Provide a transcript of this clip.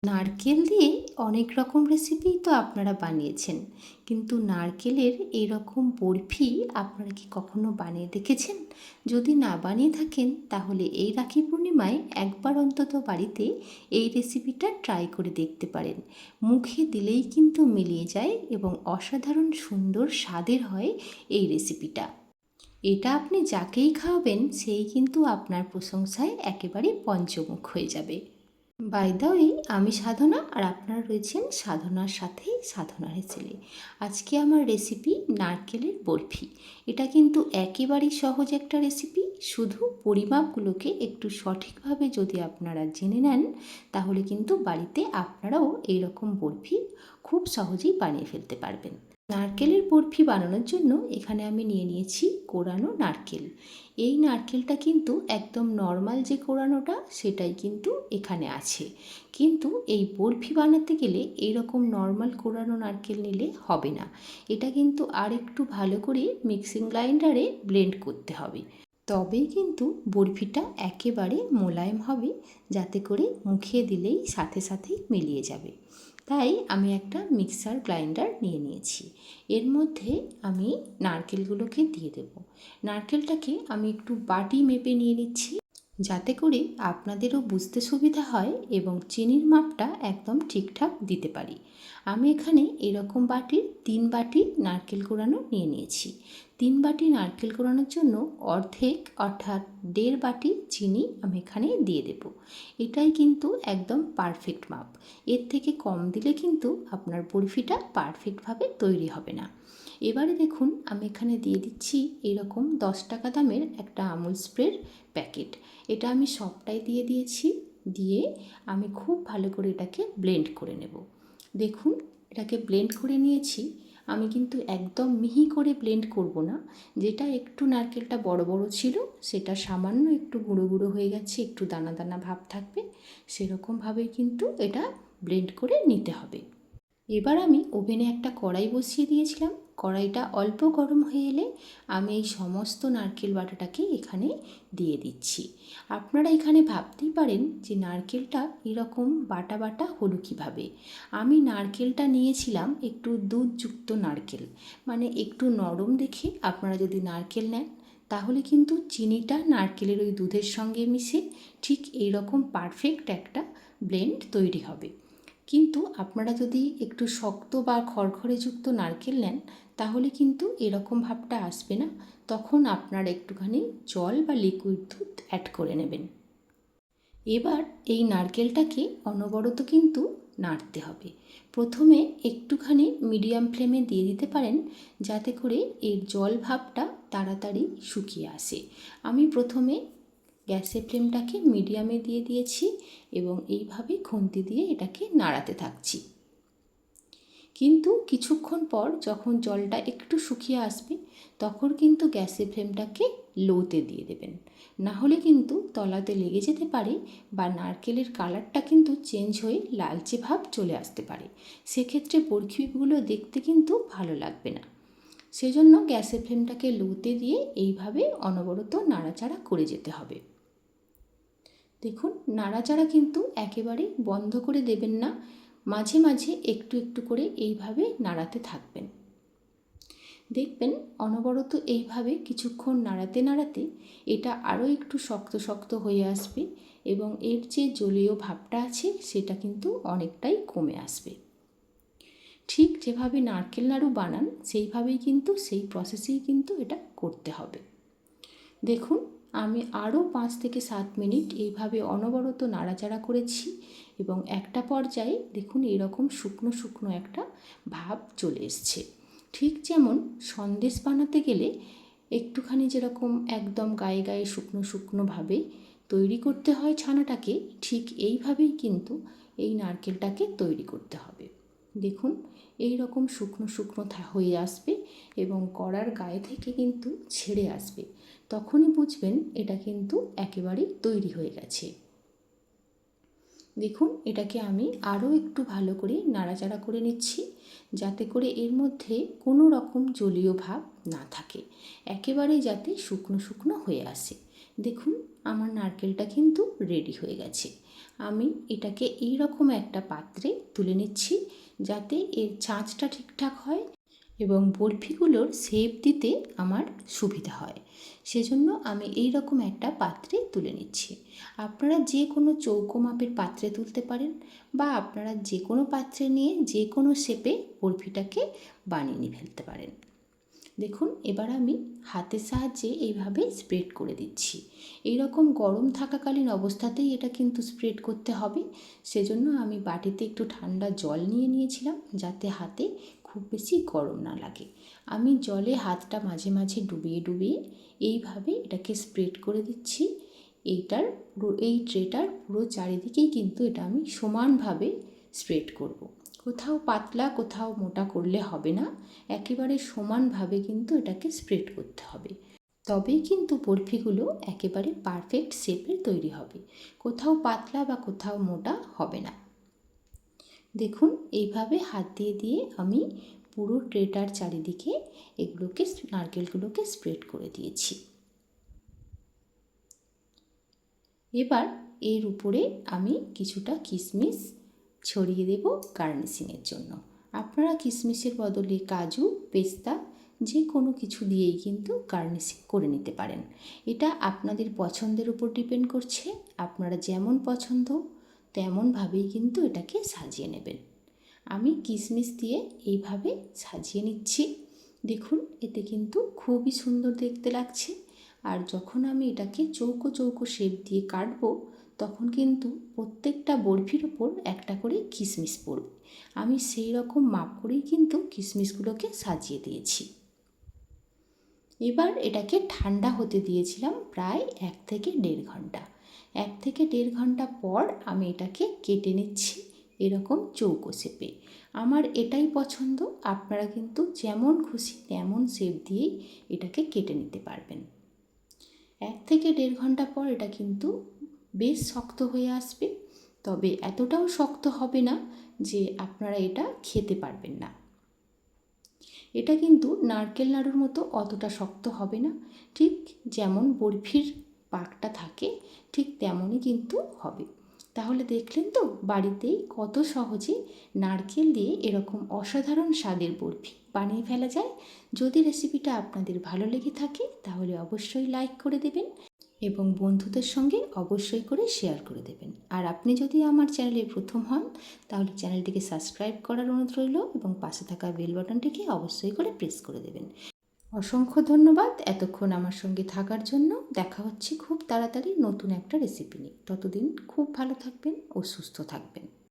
নারকেল দিয়ে অনেক রকম রেসিপিই তো আপনারা বানিয়েছেন, কিন্তু নারকেলের এরকম বরফি আপনারা কি কখনো বানিয়ে দেখেছেন? যদি না বানিয়ে থাকেন তাহলে এই রাখি পূর্ণিমায় একবার অন্তত বাড়িতে এই রেসিপিটা ট্রাই করে দেখতে পারেন। মুখে দিলেই কিন্তু মিলিয়ে যায় এবং অসাধারণ সুন্দর স্বাদের হয় এই রেসিপিটা। এটা আপনি যাকেই খাওয়াবেন সেই কিন্তু আপনার প্রশংসায় একেবারে পঞ্চমুখ হয়ে যাবে। বাই দ্য ওয়ে, আমি সাধনা আর আপনারা রয়েছেন সাধনার সাথে সাধনার ছেলে। আজকে আমার রেসিপি নারকেলের বরফি। এটা কিন্তু একেবারেই সহজ একটা রেসিপি। শুধু পরিমাপগুলোকে একটু সঠিকভাবে যদি আপনারা জেনে নেন তাহলে কিন্তু বাড়িতে আপনারাও এইরকম বরফি খুব সহজেই বানিয়ে ফেলতে পারবেন। নারকেলের বরফি বানানোর জন্য এখানে আমি নিয়ে নিয়েছি কোরানো নারকেল। এই নারকেলটা কিন্তু একদম নর্মাল যে কোরানোটা সেটাই কিন্তু এখানে আছে, কিন্তু এই বরফি বানাতে গেলে এইরকম নর্মাল কোরানো নারকেল নিলে হবে না। এটা কিন্তু আর একটু ভালো করে মিক্সিং গ্রাইন্ডারে ব্লেন্ড করতে হবে, তবেই কিন্তু বরফিটা একেবারে মোলায়েম হবে, যাতে করে মুখে দিলেই সাথে সাথেই মিলিয়ে যাবে। তাই আমি একটা মিক্সার গ্রাইন্ডার নিয়ে নিয়েছি। এর মধ্যে আমি নারকেলগুলোকে দিয়ে দেব। নারকেলটাকে আমি একটু বাটি মেপে নিয়ে নিচ্ছি, যাতে করে আপনাদেরও বুঝতে সুবিধা হয় এবং চিনির মাপটা একদম ঠিকঠাক দিতে পারি। আমি এখানে এরকম বাটির 3 বাটি নারকেল কোড়ানো নিয়ে নিয়েছি। 3 বাটি নারকেল কোড়ানোর জন্য অর্ধেক অর্থাৎ 1.5 বাটি চিনি আমি এখানে দিয়ে দেব। এটাই কিন্তু একদম পারফেক্ট মাপ। এর থেকে কম দিলে কিন্তু আপনার বরফিটা পারফেক্টভাবে তৈরি হবে না। এবারে দেখুন আমি এখানে দিয়ে দিচ্ছি এরকম 10 টাকা দামের একটা আমুল স্প্রের প্যাকেট। এটা আমি সবটাই দিয়ে দিয়েছি। দিয়ে আমি খুব ভালো করে এটাকে ব্লেন্ড করে নেব। দেখুন এটাকে ব্লেন্ড করে নিয়েছি। আমি কিন্তু একদম মিহি করে ব্লেন্ড করব না। যেটা একটু নারকেলটা বড় বড় ছিল সেটা সামান্য একটু গুঁড়ো গুঁড়ো হয়ে গেছে, একটু দানা দানা ভাব থাকবে, সেরকমভাবেই কিন্তু এটা ব্লেন্ড করে নিতে হবে। এবার আমি ওভেনে একটা কড়াই বসিয়ে দিয়েছিলাম। কড়াইটা অল্প গরম হয়ে এলে আমি এই সমস্ত নারকেল বাটাটাকে এখানে দিয়ে দিচ্ছি। আপনারা এখানে ভাবতেই পারেন যে নারকেলটা এরকম বাটা বাটা হলো কীভাবে। আমি নারকেলটা নিয়েছিলাম একটু দুধযুক্ত নারকেল, মানে একটু নরম দেখে আপনারা যদি নারকেল নেন তাহলে কিন্তু চিনিটা নারকেলের ওই দুধের সঙ্গে মিশে ঠিক এইরকম পারফেক্ট একটা ব্লেন্ড তৈরি হবে। কিন্তু আপনারা যদি একটু শক্ত বা খড়খড়েযুক্ত নারকেল নেন তাহলে কিন্তু এরকম ভাবটা আসবে না। তখন আপনারা একটুখানি জল বা লিকুইড দুধ অ্যাড করে নেবেন। এবার এই নারকেলটাকে অনবরত কিন্তু নাড়তে হবে। প্রথমে একটুখানি মিডিয়াম ফ্লেমে দিয়ে দিতে পারেন, যাতে করে এর জল ভাবটা তাড়াতাড়ি শুকিয়ে আসে। আমি প্রথমে গ্যাসের ফ্লেমটাকে মিডিয়ামে দিয়ে দিয়েছি এবং এইভাবে খুন্তি দিয়ে এটাকে নাড়াতে থাকছি। কিন্তু কিছুক্ষণ পর যখন জলটা একটু শুকিয়ে আসবে তখন কিন্তু গ্যাসের ফ্লেমটাকে লোতে দিয়ে দেবেন, না হলে কিন্তু তলাতে লেগে যেতে পারে বা নারকেলের কালারটা কিন্তু চেঞ্জ হয়ে লালচে ভাব চলে আসতে পারে। সেক্ষেত্রে বরফিগুলো দেখতে কিন্তু ভালো লাগবে না। সেজন্য গ্যাসের ফ্লেমটাকে লোতে দিয়ে এইভাবে অনবরত নাড়াচাড়া করে যেতে হবে। দেখুন নাড়াচাড়া কিন্তু একেবারে বন্ধ করে দেবেন না, মাঝে মাঝে একটু একটু করে এইভাবে নাড়াতে থাকবেন। দেখবেন অনবরত এইভাবে কিছুক্ষণ নাড়াতে নাড়াতে এটা আরও একটু শক্ত শক্ত হয়ে আসবে এবং এর যে জলীয় ভাবটা আছে সেটা কিন্তু অনেকটাই কমে আসবে। ঠিক যেভাবে নারকেল নাড়ু বানান সেইভাবেই কিন্তু সেই প্রসেসেই কিন্তু এটা করতে হবে। দেখুন আমি আরও 5 থেকে 7 মিনিট এইভাবে অনবরত নাড়াচাড়া করেছি এবং একটা পর্যায়ে দেখুন এরকম শুকনো শুকনো একটা ভাব চলে এসছে। ঠিক যেমন সন্দেশ বানাতে গেলে একটুখানি যেরকম একদম গায়ে গায়ে শুকনো শুকনোভাবে তৈরি করতে হয় ছানাটাকে, ঠিক এইভাবেই কিন্তু এই নারকেলটাকে তৈরি করতে হবে। দেখুন এই রকম শুকনো শুকনো হয়ে আসবে এবং কড়ার গায়ে থেকে কিন্তু ছেড়ে আসবে, তখনই বুঝবেন এটা কিন্তু একেবারেই তৈরি হয়ে গেছে। দেখুন এটাকে আমি আরও একটু ভালো করে নাড়াচাড়া করে নিচ্ছি, যাতে করে এর মধ্যে কোনো রকম জলীয় ভাব না থাকে, একেবারে যাতে শুকনো শুকনো হয়ে আসে। দেখুন আমার নারকেলটা কিন্তু রেডি হয়ে গেছে। আমি এটাকে এই রকম একটা পাত্রে তুলে নিচ্ছি, যাতে এর চাঁচটা ঠিকঠাক হয় এবং বরফিগুলোর শেপ দিতে আমার সুবিধা হয়। সেজন্য আমি এই রকম একটা পাত্রে তুলে নিচ্ছি। আপনারা যে কোনো চৌকো মাপের পাত্রে তুলতে পারেন, বা আপনারা যে কোনো পাত্রে নিয়ে যে কোনো শেপে বরফিটাকে বানিয়ে ফেলতে পারেন। দেখুন, এবার আমি হাতের সাহায্যে এইভাবে স্প্রেড করে দিচ্ছি। এই রকম গরম থাকাকালীন অবস্থাতেই এটা কিন্তু স্প্রেড করতে হবে। সেজন্য আমি বাটিতে একটু ঠান্ডা জল নিয়ে নিয়েছিলাম, যাতে হাতে খুব বেশি গরম না লাগে। আমি জলে হাতটা মাঝে মাঝে ডুবিয়ে ডুবিয়ে এইভাবে এটাকে স্প্রেড করে দিচ্ছি। এই ট্রেটার পুরো চারিদিকেই কিন্তু এটা আমি সমানভাবে স্প্রেড করব। কোথাও পাতলা কোথাও মোটা করলে হবে না, একেবারে সমানভাবে কিন্তু এটাকে স্প্রেড করতে হবে। তবেই কিন্তু বরফিগুলো একেবারে পারফেক্ট শেপের তৈরি হবে। কোথাও পাতলা বা কোথাও মোটা হবে না। দেখুন, এইভাবে হাত দিয়ে দিয়ে আমি পুরো ট্রেটার চারিদিকে নারকেলগুলোকে স্প্রেড করে দিয়েছি। এবার এর উপরে আমি কিছুটা কিশমিশ ছড়িয়ে দেব গার্নিশিংয়ের জন্য। আপনারা কিশমিশের বদলে কাজু, পেস্তা যে কোনো কিছু দিয়েই কিন্তু গার্নিশিং করে নিতে পারেন। এটা আপনাদের পছন্দের উপর ডিপেন্ড করছে। আপনারা যেমন পছন্দ তেমনভাবেই কিন্তু এটাকে সাজিয়ে নেবেন। আমি কিশমিশ দিয়ে এইভাবে সাজিয়ে নিচ্ছি। দেখুন, এতে কিন্তু খুবই সুন্দর দেখতে লাগছে। আর যখন আমি এটাকে চৌকো চৌকো শেপ দিয়ে কাটবো, তখন কিন্তু প্রত্যেকটা বরফির ওপর একটা করে কিশমিশ পড়বে। আমি সেই রকম মাপ করেই কিন্তু কিশমিশগুলোকে সাজিয়ে দিয়েছি। এবার এটাকে ঠান্ডা হতে দিয়েছিলাম প্রায় 1 থেকে 1.5 ঘন্টা। 1 থেকে 1.5 ঘন্টা পর আমি এটাকে কেটে নিচ্ছি এরকম চৌকো শেপে। আমার এটাই পছন্দ। আপনারা কিন্তু যেমন খুশি তেমন শেপ দিয়েই এটাকে কেটে নিতে পারবেন। 1 থেকে 1.5 ঘন্টা পর এটা কিন্তু বেশ শক্ত হয়ে আসবে, তবে এতটাও শক্ত হবে না যে আপনারা এটা খেতে পারবেন না। এটা কিন্তু নারকেল নাড়ুর মতো অতটা শক্ত হবে না, ঠিক যেমন বরফির পাকটা থাকে ঠিক তেমনই কিন্তু হবে। তাহলে দেখলেন তো বাড়িতেই কত সহজে নারকেল দিয়ে এরকম অসাধারণ স্বাদের বরফি বানিয়ে ফেলা যায়। যদি রেসিপিটা আপনাদের ভালো লেগে থাকে তাহলে অবশ্যই লাইক করে দেবেন এবং বন্ধুদের সঙ্গে অবশ্যই করে শেয়ার করে দেবেন। আর আপনি যদি আমার চ্যানেলে প্রথম হন তাহলে চ্যানেলটিকে সাবস্ক্রাইব করার অনুরোধ রইল এবং পাশে থাকা বেল বাটনটিকে অবশ্যই করে প্রেস করে দেবেন। অসংখ্য ধন্যবাদ এতক্ষণ আমার সঙ্গে থাকার জন্য। দেখা হচ্ছে খুব তাড়াতাড়ি নতুন একটা রেসিপি নিয়ে। ততদিন খুব ভালো থাকবেন ও সুস্থ থাকবেন।